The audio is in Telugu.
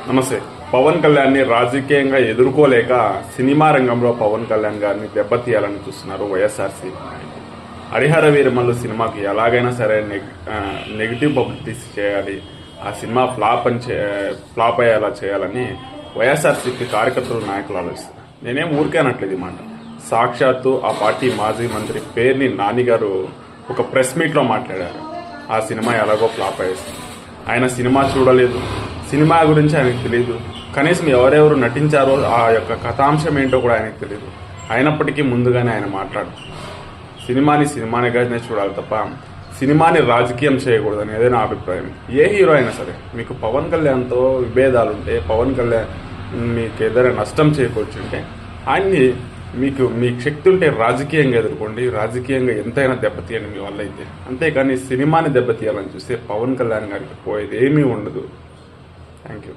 నమస్తే. పవన్ కళ్యాణ్ని రాజకీయంగా ఎదుర్కోలేక సినిమా రంగంలో పవన్ కళ్యాణ్ గారిని దెబ్బతీయాలని చూస్తున్నారు వైఎస్ఆర్సీపీ నాయకులు. హరిహర వీరమల్లు సినిమాకి ఎలాగైనా సరే నెగిటివ్ పబ్లిసిటీ చేయాలి, ఆ సినిమా ఫ్లాప్ అయ్యేలా చేయాలని వైఎస్ఆర్సీపీ కార్యకర్తలు నాయకులు ఆలోచిస్తారు. నేనేం ఊరికే అనట్లేదు ఈ మాట. సాక్షాత్తు ఆ పార్టీ మాజీ మంత్రి పేర్ని నాని గారు ఒక ప్రెస్ మీట్లో మాట్లాడారు. ఆ సినిమా ఎలాగో ఫ్లాప్ అయ్యేస్తుంది, ఆయన సినిమా చూడలేదు, సినిమా గురించి ఆయనకు తెలియదు, కనీసం ఎవరెవరు నటించారో ఆ యొక్క కథాంశం ఏంటో కూడా ఆయనకు తెలియదు. అయినప్పటికీ ముందుగానే ఆయన మాట్లాడు సినిమానిగానే చూడాలి తప్ప సినిమాని రాజకీయం చేయకూడదని ఏదైనా అభిప్రాయం. ఏ హీరో అయినా సరే, మీకు పవన్ కళ్యాణ్తో విభేదాలుంటే, పవన్ కళ్యాణ్ మీకు ఏదైనా నష్టం చేకూర్చుంటే ఆయన్ని మీకు శక్తి ఉంటే రాజకీయంగా ఎదుర్కోండి, రాజకీయంగా ఎంతైనా దెబ్బతీయండి మీ వల్ల అయితే. అంతేకాని సినిమాని దెబ్బతీయాలని చూస్తే పవన్ కళ్యాణ్ గారికి పోయేది ఏమీ ఉండదు. Thank you.